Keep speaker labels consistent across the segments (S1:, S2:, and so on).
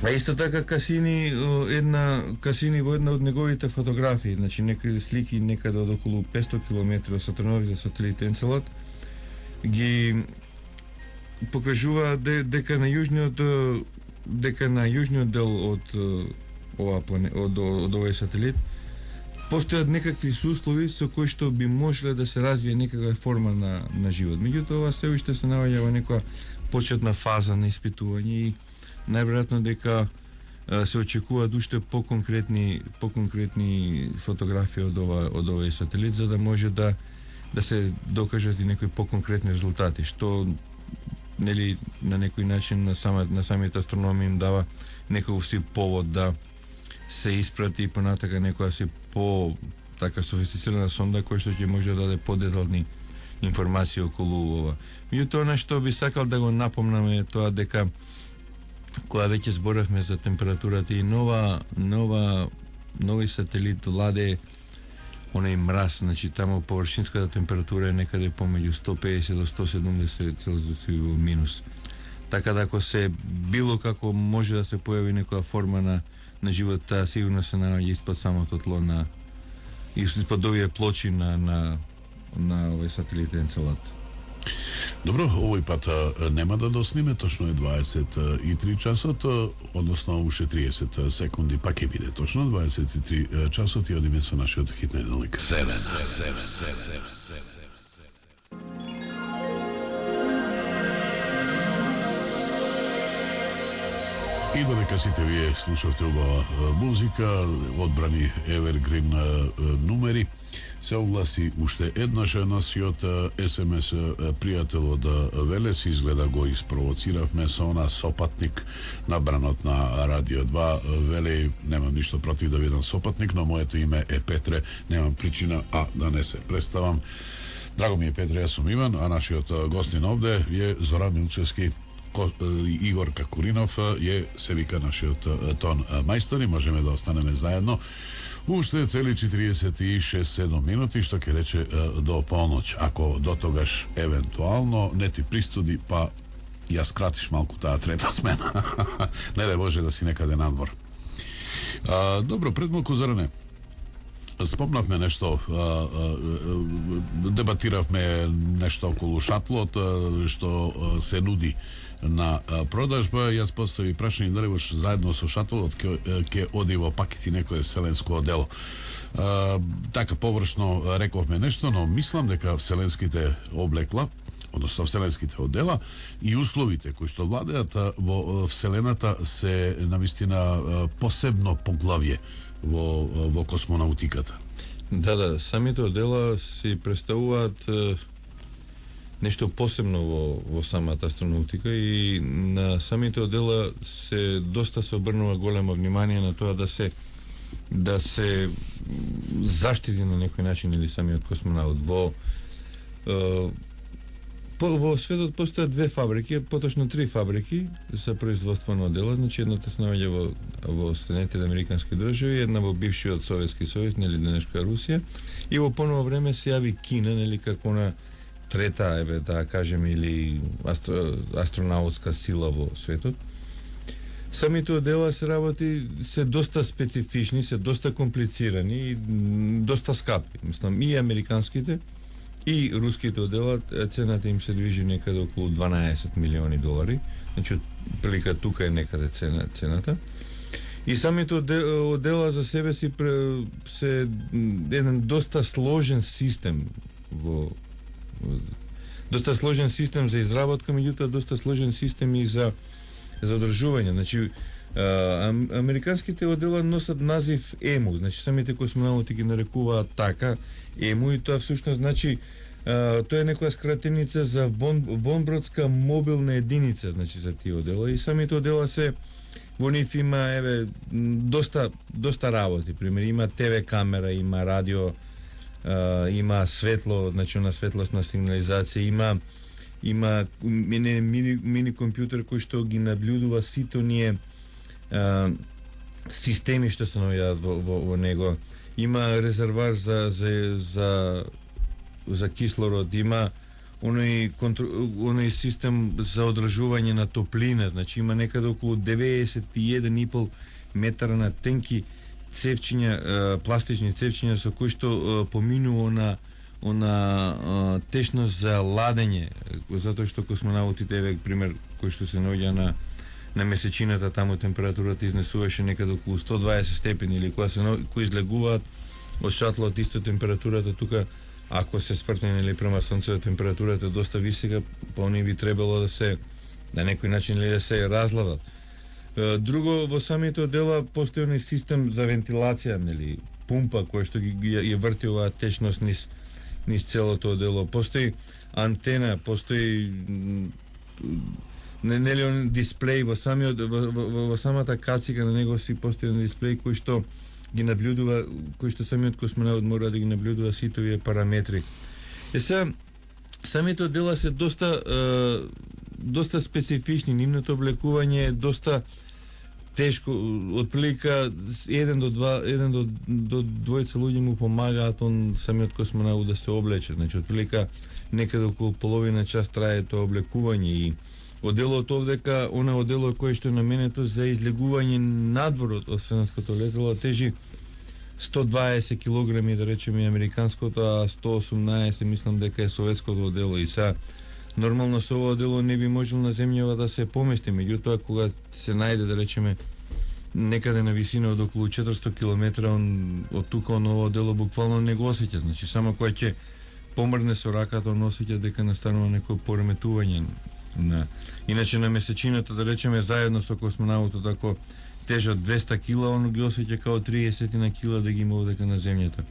S1: А исто така Касини во една од неговите фотографии, значи некаде слики некаде од околу 500 км од Сатурновите сателити Енцелад, ги покажува дека на јужниот дел од од овој сателит постојат некакви услови со кои што би можеле да се развие некаква форма на живот. Меѓутоа, ова се уште се наоѓа во некоја почетна фаза на испитување и најверојатно дека се очекуваат уште поконкретни фотографии од овој сателит за да може да се докажат и некои поконкретни резултати, што нели на некој начин на самите астрономи им дава некој си повод да се испрати понатака некоја си така софистицирана сонда која што ќе може да даде подетални информации околу ова. Меѓутоа, она што би сакал да го напомнам е тоа дека кога веќе зборавме за температурата и нови сателит ладе онај мраз, значи таму површинската температура е некаде помеѓу 150 до 170 Целзиуси во минус. Така да ако се било како може да се појави некоја форма на живот, таа сигурно се наоѓа испод самото тло испод овие плочи на овој сателит Енцелад.
S2: Добро, овој пат нема да досниме, точно е 23 часот, односно уште 30 секунди, пак ќе биде точно 23 часот и одиме со нашиот хит неделник. И додека сите вие слушавте убава музика, одбрани Evergreen numeri, се огласи уште еднаш нашиот СМС пријател од Велес, изгледа го испровоциравме со она сопатник набранот на Радио 2. Веле, немам ништо против да видам сопатник, но моето име е Петре, немам причина да не се представам. Драго ми е Петре, јас сум Иван, а нашиот гостин овде е Зоран Милчевски. Игор Какуринов е се вика нашиот тон мајстор и можеме да останеме заедно уште цели 46-7 минути, што ќе рече до полноќ. Ако до тогаш евентуално не ти пристуди, па ја скратиш малку таа трета смена. Не да Боже да си некаде надвор. Добро, пред малку Зоране, спомнавме нешто, дебатиравме нешто околу шатлот, што се нуди на продажба. Јас постави прашање дали вош заедно со шатлот ќе оди во пакети некое вселенско дело. Така површно рековме нешто, но мислам дека вселенските облекла, односно вселенските одела и условите кои што владеат во вселената се навистина посебно поглавје во космонаутиката.
S1: Да, самите одела се представуваат нешто посебно во самата астронавтика и на самите одела се доста се обрнува големо внимание на тоа да се заштити на некој начин или самиот космонаут. Во светот постојат две фабрики, поточно три фабрики за производство на одела, значи едната се наоѓа во Соединетите американски држави, една во бившиот Советски сојуз, нели денешка Русија, и во поново време се јави Кина, нели како на трета, да кажеме, или астронаутска сила во светот. Самите одела се доста специфични, се доста комплицирани и доста скапи. Мислам, и американските и руските одела, цената им се движи некаде околу 12 милиони долари, значи прилика тука е некаде цената. И самите одела за себе си се еден доста сложен систем доста сложен систем за изработка, меѓутоа доста сложен систем и за одржување. Значи, американските одела носат назив ЕМУ, значи самите космонаути ги нарекуваат така ЕМУ и тоа всушност значи тоа е некоја скратеница за вонбродска мобилна единица, значи за тие одела, и самите одела се во нив има доста работи, пример има ТВ камера, има радио, има светло, значи на светлосна сигнализација, има мини компјутер кој што ги наблюдува сите оние системи што се наоѓаат во него. Има резервар за кислород, има оној систем за одржување на топлина, значи има некаде околу 91,5 метара на тенки цевчиња, пластични цевчиња со кои што поминува она течност за ладење, затоа што космонаутите, еве пример кој што се наоѓа на месечината, таму температурата изнесуваше некаде околу 120 степени, или кои излегуваат од шатлот исто температурата тука, ако се свртне или према сонцето температурата е доста висока, па они би требало да се на некој начин или да се разладат. Друго, во самите одела постои оној систем за вентилација, нели, пумпа која што ја врти оваа течност низ целото одело. Постои антена, постои нели он дисплеј во самата кацика, на него си постои он дисплеј кој што ги наблюдува, кој што самиот космонаут мора да ги наблюдува сите овие параметри. Самите одела се доста специфични, нивното облекување е доста тешко, отприлика 1 до 2 луѓе му помагаат он самиот космонаут да се облече. Значи отприлика некаде околу половина час трае тоа облекување и оделото овдека, она одело кое што е наменето за излегување надвор од вселенското летало тежи 120 килограми, да речеме американското, а 118 мислам дека е советското одело, и са нормално со ова одело не би можел на земјава да се помести, меѓутоа кога се најде, да речеме, некаде на висина од околу 400 километра, од тука ова одело буквално не го осеќа, значи само кога ќе помрне со раката, он осеќа дека настанува некој пореметување. Иначе на месечината, да речеме, заедно со космонаутот, ако тежат 200 кила, он ги осеќа као 30 на кила да ги има овдека на земјата.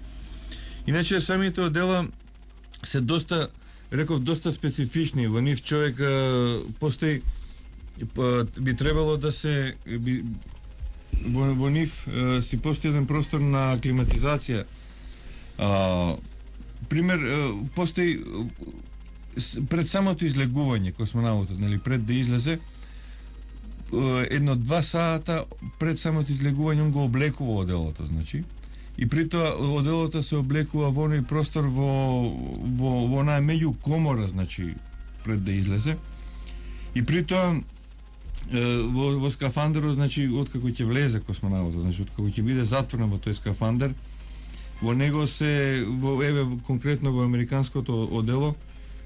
S1: Иначе самите одела се доста специфични. Во нив човек постои, би требало да се во нив си постои еден простор на аклиматизација. Пример, постои пред самото излегување космонаутот, нели, пред да излезе, 1-2 сата пред самото излегување он го облекува оделото, значи, и при тоа оделото се облекува во оној простор во онаа меѓу комора, значи, пред да излезе, и при тоа во скафандерот, значи, откако ќе влезе космонаутот, значи, откако ќе биде затворен во тој скафандер, во него конкретно во американското одело,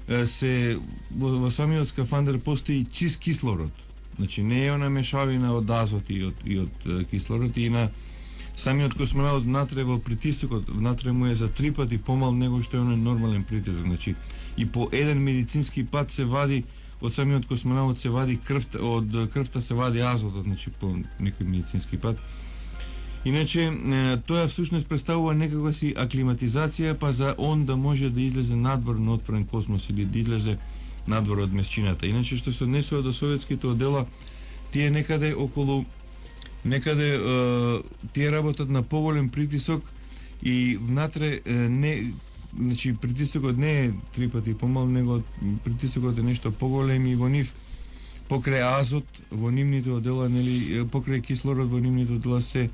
S1: во самиот скафандер постои чист кислород. Значи не е она мешавина од азот и од кислород, и на самиот космонаут внатре во притисокот, внатре му е за 3 пати помал него што е оној нормален притисок. Значи и по еден медицински пат се вади од самиот космонаут, се вади од крвта се вади азотот, значи по некој медицински пат. Иначе, тоа всушност представува некаква си аклиматизација, па за он да може да излезе надвор на отворен космос или да излезе надвор од месчината. Иначе, што се однесува до советските одела, тие тие работат на поголем притисок и внатре значи притисокот не е 3 пати помал, него притисокот е нешто поголем, и во нив покрај азот во нивните одела, нели, покрај кислород во нивните одела се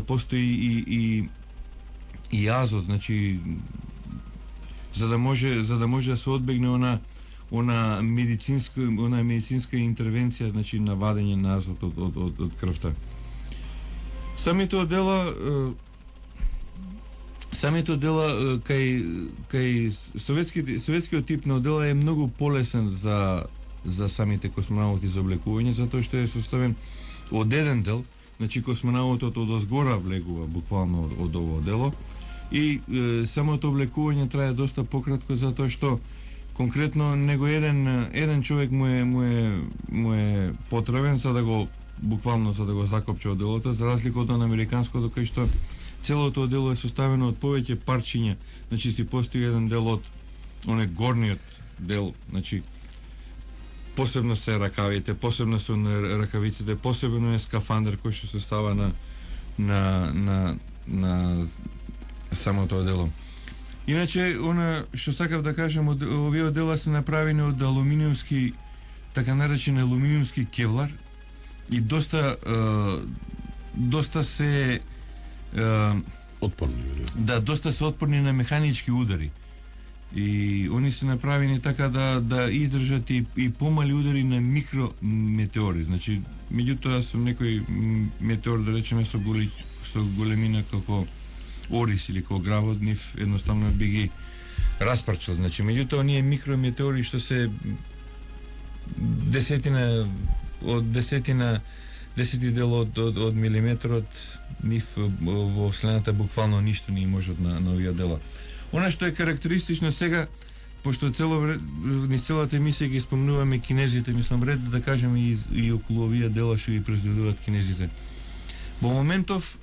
S1: постои и азот, значи за да може да се одбегне она медицинска интервенција, значи на вадење на азот од крвта. Самите одела кај советскиот тип на одела е многу полесен за самите космонаути за облекување, затоа што е составен од еден дел. Значи космонаутот од озгора влегува буквално од ово одело, и самото облекување трае доста пократко, затоа што конкретно него еден човек му е потребен за да го закопче оделото, за разлика од американското, кај што целото одело е составено од повеќе парчиња. Значи си постои еден дел од оне горниот дел, значи посебно се ракавите, посебно се ракавиците, посебно е скафандер кој што се става на самото одело. Иначе, што сакав да кажам, овие одела се направени од алуминиумски, така наречен алуминиумски кевлар, и доста се
S2: отпорни,
S1: да, доста се отпорни на механички удари. И они се направени така да издржат и помали удари на микрометеори. Значи, меѓутоа со некој метеор, да речеме, со големина како Орис или како гравот, нив едноставно би ги распарчал. Значи, меѓутоа, оние микрометеори што се десети дел од милиметрот, нив во Вселената буквално ништо не можат на овие дела. Она што е карактеристично сега, пошто низ целата емисија ги спомнуваме кинезите, мислам ред да кажеме и околу овие дела што ги произведуваат кинезите. Во моментов